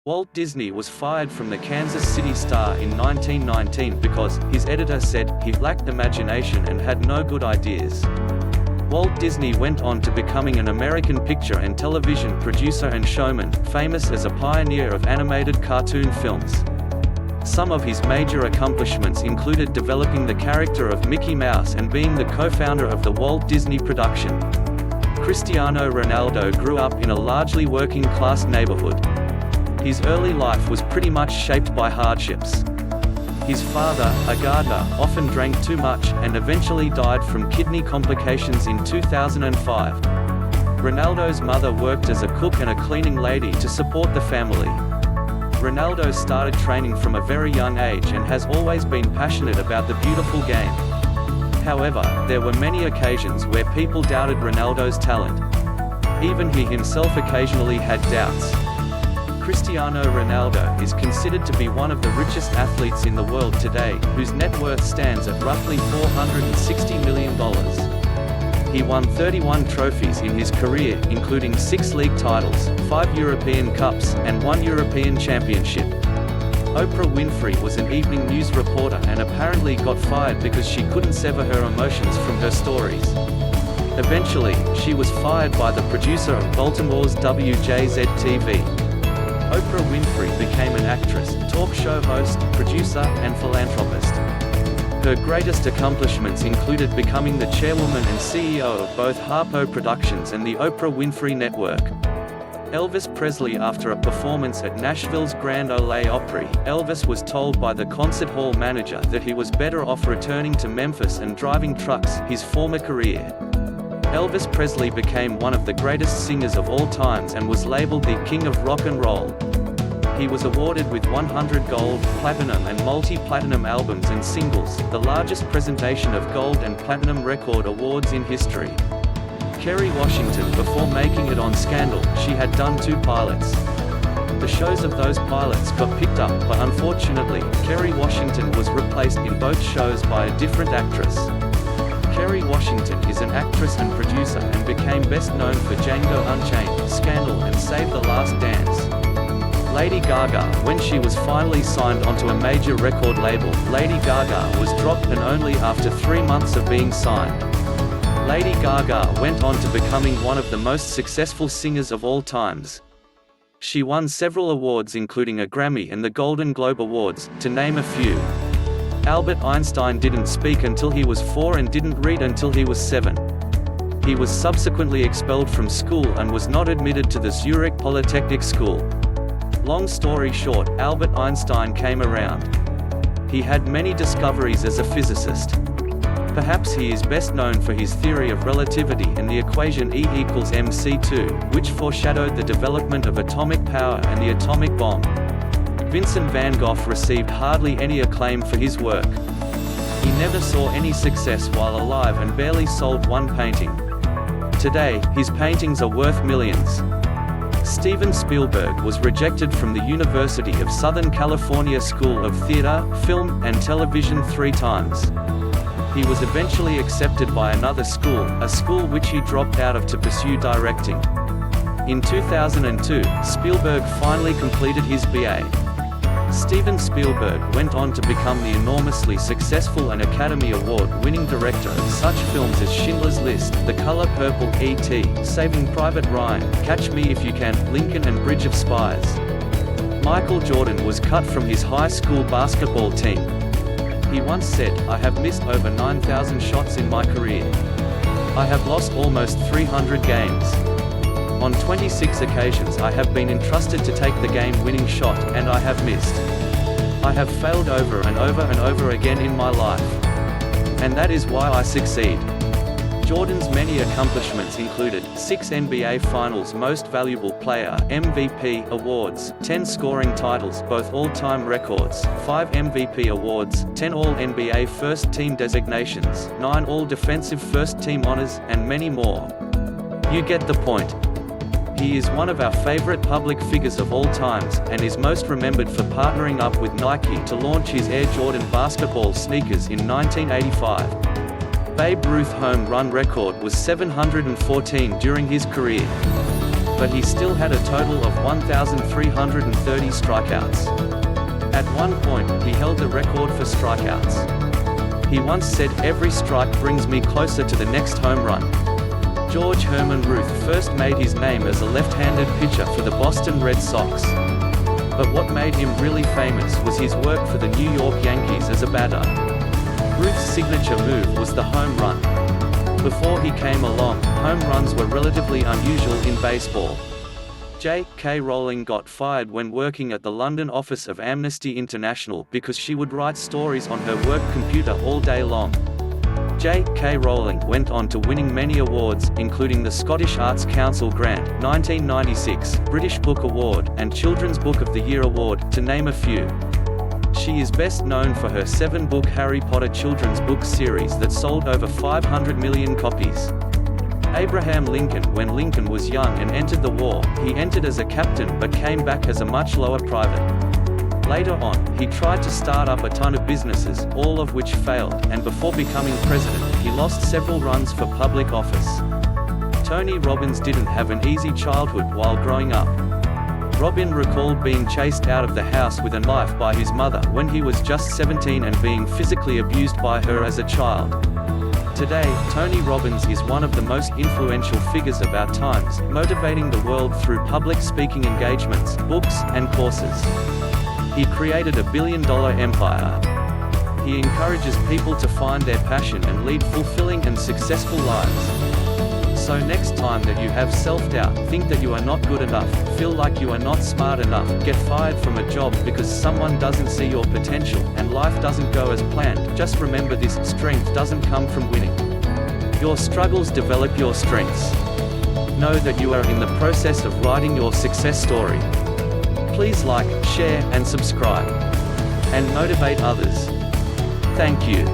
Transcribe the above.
Walt Disney was fired from the Kansas City Star in 1919 because, his editor said, he lacked imagination and had no good ideas. Walt Disney went on to becoming an American picture and television producer and showman, famous as a pioneer of animated cartoon films. Some of his major accomplishments included developing the character of Mickey Mouse and being the co-founder of the Walt Disney production. Cristiano Ronaldo grew up in a largely working-class neighborhood. His early life was pretty much shaped by hardships. His father, a gardener, often drank too much, and eventually died from kidney complications in 2005. Ronaldo's mother worked as a cook and a cleaning lady to support the family. Ronaldo started training from a very young age and has always been passionate about the beautiful game. However, there were many occasions where people doubted Ronaldo's talent. Even he himself occasionally had doubts. Cristiano Ronaldo is considered to be one of the richest athletes in the world today, whose net worth stands at roughly $460 million. He won 31 trophies in his career, including 6 league titles, 5 European Cups, and 1 European Championship. Oprah Winfrey was an evening news reporter and apparently got fired because she couldn't sever her emotions from her stories. Eventually, she was fired by the producer of Baltimore's WJZ-TV. Oprah Winfrey became an actress, talk show host, producer, and philanthropist. Her greatest accomplishments included becoming the chairwoman and CEO of both Harpo Productions and the Oprah Winfrey Network. Elvis Presley. After a performance at Nashville's Grand Ole Opry, Elvis was told by the concert hall manager that he was better off returning to Memphis and driving trucks, his former career. Elvis Presley became one of the greatest singers of all times and was labeled the King of Rock and Roll. He was awarded with 100 gold, platinum and multi-platinum albums and singles, the largest presentation of gold and platinum record awards in history. Kerry Washington. Before making it on Scandal, she had done 2 pilots. The shows of those pilots got picked up, but unfortunately, Kerry Washington was replaced in both shows by a different actress. Kerry Washington is an actress and producer and became best known for Django Unchained, Scandal and Save the Last Dance. Lady Gaga. When she was finally signed onto a major record label, Lady Gaga was dropped, and only after 3 months of being signed. Lady Gaga went on to becoming one of the most successful singers of all times. She won several awards including a Grammy and the Golden Globe Awards, to name a few. Albert Einstein didn't speak until he was 4 and didn't read until he was 7. He was subsequently expelled from school and was not admitted to the Zurich Polytechnic School. Long story short, Albert Einstein came around. He had many discoveries as a physicist. Perhaps he is best known for his theory of relativity and the equation E equals mc2, which foreshadowed the development of atomic power and the atomic bomb. Vincent Van Gough received hardly any acclaim for his work. He never saw any success while alive and barely sold 1 painting. Today, his paintings are worth millions. Steven Spielberg was rejected from the University of Southern California School of Theatre, Film, and Television 3 times. He was eventually accepted by another school, a school which he dropped out of to pursue directing. In 2002, Spielberg finally completed his BA. Steven Spielberg went on to become the enormously successful and Academy Award-winning director of such films as Schindler's List, The Color Purple, E.T., Saving Private Ryan, Catch Me If You Can, Lincoln and Bridge of Spies. Michael Jordan was cut from his high school basketball team. He once said, "I have missed over 9,000 shots in my career. I have lost almost 300 games. On 26 occasions I have been entrusted to take the game-winning shot, and I have missed. I have failed over and over and over again in my life. And that is why I succeed." Jordan's many accomplishments included 6 NBA Finals Most Valuable Player (MVP) awards, 10 scoring titles, both all-time records, 5 MVP awards, 10 All-NBA First Team designations, 9 All-Defensive First Team honors, and many more. You get the point. He is one of our favorite public figures of all times, and is most remembered for partnering up with Nike to launch his Air Jordan basketball sneakers in 1985. Babe Ruth's home run record was 714 during his career. but he still had a total of 1,330 strikeouts. At one point, he held the record for strikeouts. He once said, "Every strike brings me closer to the next home run." George Herman Ruth first made his name as a left-handed pitcher for the Boston Red Sox. But what made him really famous was his work for the New York Yankees as a batter. Ruth's signature move was the home run. Before he came along, home runs were relatively unusual in baseball. J.K. Rowling got fired when working at the London office of Amnesty International because she would write stories on her work computer all day long. J.K. Rowling went on to winning many awards, including the Scottish Arts Council Grant, 1996, British Book Award, and Children's Book of the Year Award, to name a few. She is best known for her 7-book Harry Potter children's book series that sold over 500 million copies. Abraham Lincoln. When Lincoln was young and entered the war, he entered as a captain but came back as a much lower private. Later on, he tried to start up a ton of businesses, all of which failed, and before becoming president, he lost several runs for public office. Tony Robbins didn't have an easy childhood while growing up. Robin recalled being chased out of the house with a knife by his mother when he was just 17 and being physically abused by her as a child. Today, Tony Robbins is one of the most influential figures of our times, motivating the world through public speaking engagements, books, and courses. He created a billion-dollar empire. He encourages people to find their passion and lead fulfilling and successful lives. So next time that you have self-doubt, think that you are not good enough, feel like you are not smart enough, get fired from a job because someone doesn't see your potential, and life doesn't go as planned, just remember this: strength doesn't come from winning. Your struggles develop your strengths. Know that you are in the process of writing your success story. Please like, share, and subscribe. And motivate others. Thank you.